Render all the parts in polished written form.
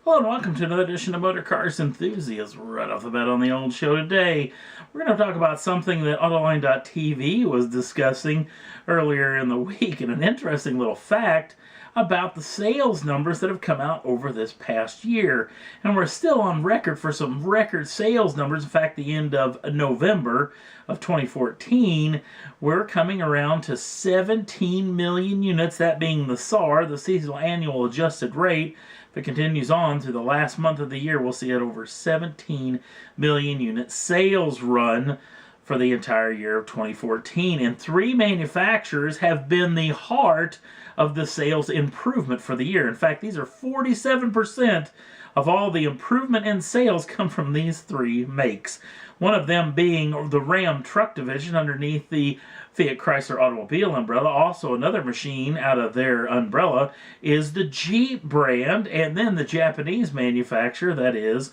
Hello and welcome to another edition of Motor Cars Enthusiasts. Right off the bat on the old show today, we're going to talk about something that Autoline.tv was discussing earlier in the week, and an interesting little fact about the sales numbers that have come out over this past year. And we're still on record for some record sales numbers. In fact, the end of November of 2014, we're coming around to 17 million units, that being the SAR, the seasonal annual adjusted rate. If it continues on through the last month of the year, we'll see it over 17 million unit sales run for the entire year of 2014. And three manufacturers have been the heart of the sales improvement for the year. In fact, these are 47% of all the improvement in sales come from these three makes. One of them being the Ram truck division underneath the Fiat Chrysler automobile umbrella. Also another machine out of their umbrella is the Jeep brand, and then the Japanese manufacturer, that is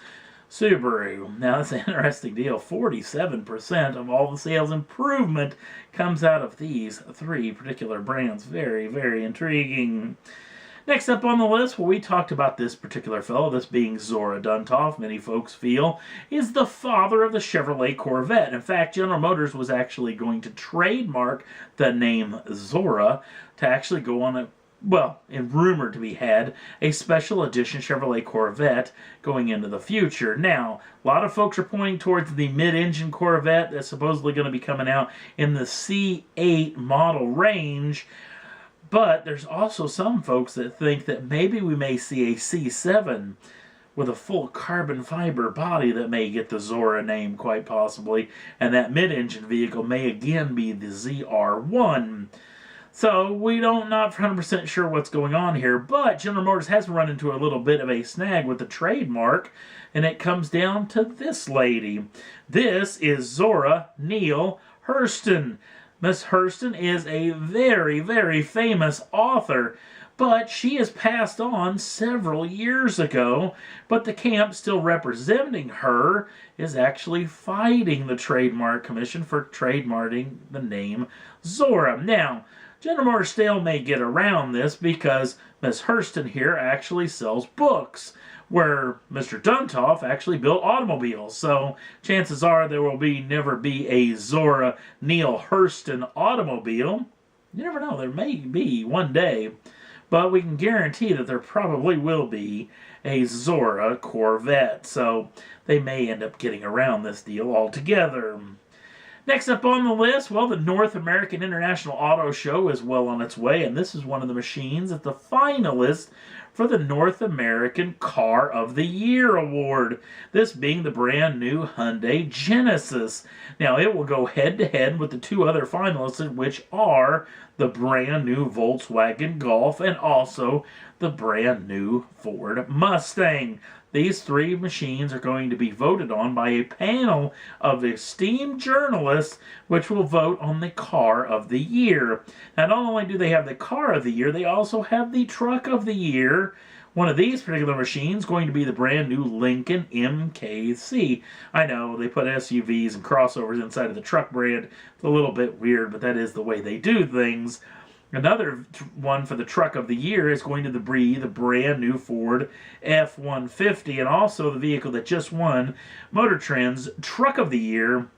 Subaru. Now that's an interesting deal. 47% of all the sales improvement comes out of these three particular brands. Very, very intriguing. Next up on the list, well, we talked about this particular fellow, this being Zora Duntov, many folks feel, is the father of the Chevrolet Corvette. In fact, General Motors was actually going to trademark the name Zora to actually go on and rumored to be had, a special edition Chevrolet Corvette going into the future. Now, a lot of folks are pointing towards the mid-engine Corvette that's supposedly going to be coming out in the C8 model range. But there's also some folks that think that maybe we may see a C7 with a full carbon fiber body that may get the Zora name, quite possibly. And that mid-engine vehicle may again be the ZR1. So we not 100% sure what's going on here. But General Motors has run into a little bit of a snag with the trademark. And it comes down to this lady. This is Zora Neale Hurston. Miss Hurston is a very, very famous author, but she has passed on several years ago, but the camp still representing her is actually fighting the Trademark Commission for trademarking the name Zora. Now, General Motors still may get around this because Miss Hurston here actually sells books, where Mr. Duntov actually built automobiles. So chances are there will never be a Zora Neale Hurston automobile. You never know, there may be one day. But we can guarantee that there probably will be a Zora Corvette. So they may end up getting around this deal altogether. Next up on the list, well, the North American International Auto Show is well on its way, and this is one of the machines that's the finalist for the North American Car of the Year award, this being the brand new Hyundai Genesis. Now, it will go head-to-head with the two other finalists, which are the brand new Volkswagen Golf and also the brand new Ford Mustang. These three machines are going to be voted on by a panel of esteemed journalists, which will vote on the Car of the Year. Now, not only do they have the Car of the Year, they also have the Truck of the Year. One of these particular machines going to be the brand new Lincoln MKC. I know, they put SUVs and crossovers inside of the truck brand. It's a little bit weird, but that is the way they do things. Another one for the Truck of the Year is going to be the brand new Ford F-150, and also the vehicle that just won Motor Trend's Truck of the Year,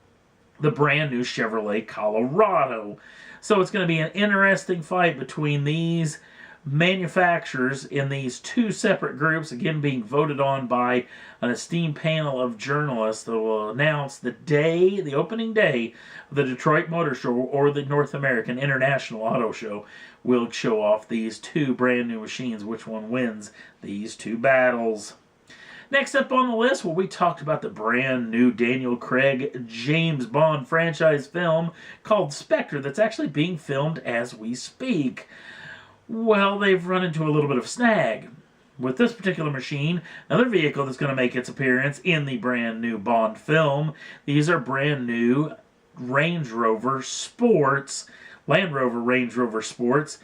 the brand new Chevrolet Colorado. So it's going to be an interesting fight between these manufacturers in these two separate groups, again being voted on by an esteemed panel of journalists that will announce the opening day of the Detroit Motor Show, or the North American International Auto Show, will show off these two brand new machines, which one wins these two battles. Next up on the list, well, we talked about the brand new Daniel Craig James Bond franchise film called Spectre that's actually being filmed as we speak. Well, they've run into a little bit of snag with this particular machine, another vehicle that's going to make its appearance in the brand new Bond film. These are brand new Range Rover Sports, Land Rover Range Rover Sports.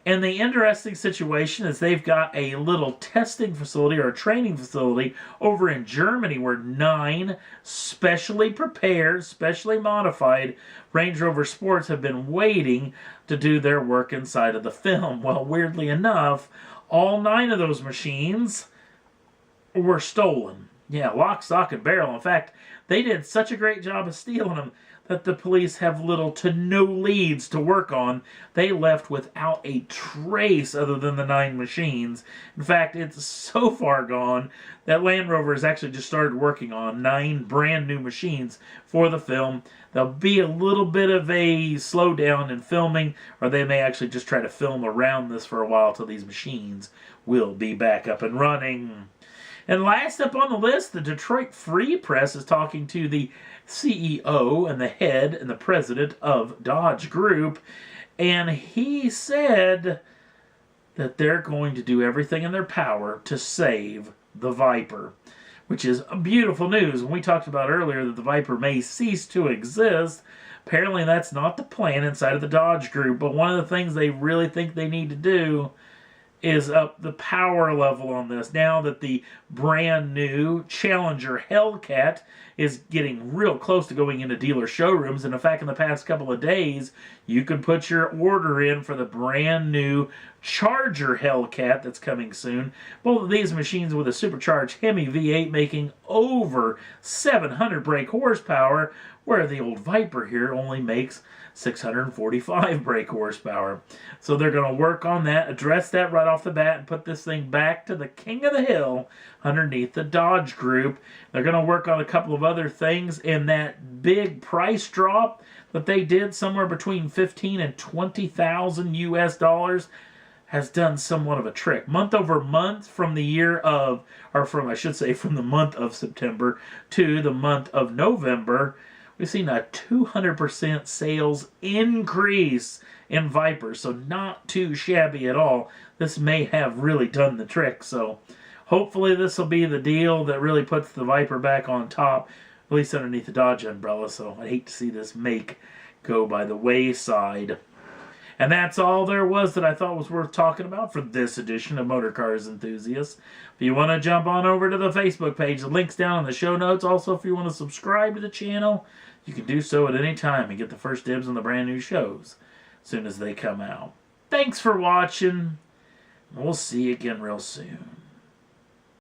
And the interesting situation is they've got a little testing facility or a training facility over in Germany where 9 specially prepared, specially modified Range Rover Sports have been waiting to do their work inside of the film. Well, weirdly enough, all 9 of those machines were stolen. Yeah, lock, stock, and barrel. In fact, they did such a great job of stealing them that the police have little to no leads to work on. They left without a trace other than the 9 machines. In fact, it's so far gone that Land Rover has actually just started working on 9 brand new machines for the film. There'll be a little bit of a slowdown in filming, or they may actually just try to film around this for a while till these machines will be back up and running. And last up on the list, the Detroit Free Press is talking to the CEO and the head and the president of Dodge Group, and he said that they're going to do everything in their power to save the Viper, which is beautiful news. When we talked about earlier that the Viper may cease to exist, apparently that's not the plan inside of the Dodge Group, but one of the things they really think they need to do is up the power level on this. Now that the brand new Challenger Hellcat is getting real close to going into dealer showrooms, and in fact in the past couple of days you can put your order in for the brand new Charger Hellcat that's coming soon. Both of these machines with a supercharged Hemi V8 making over 700 brake horsepower, where the old Viper here only makes 645 brake horsepower. So they're going to work on that, address that right off the bat, and put this thing back to the king of the hill underneath the Dodge Group. They're going to work on a couple of other things, and that big price drop that they did somewhere between 15 and 20,000 US dollars has done somewhat of a trick. Month over month from the year of, or from, I should say, from the month of September to the month of November, we've seen a 200% sales increase in Vipers, so not too shabby at all. This may have really done the trick, so hopefully this will be the deal that really puts the Viper back on top, at least underneath the Dodge umbrella, so I'd hate to see this make go by the wayside. And that's all there was that I thought was worth talking about for this edition of Motor Cars Enthusiasts. If you want to jump on over to the Facebook page, the link's down in the show notes. Also, if you want to subscribe to the channel, you can do so at any time and get the first dibs on the brand new shows as soon as they come out. Thanks for watching. We'll see you again real soon.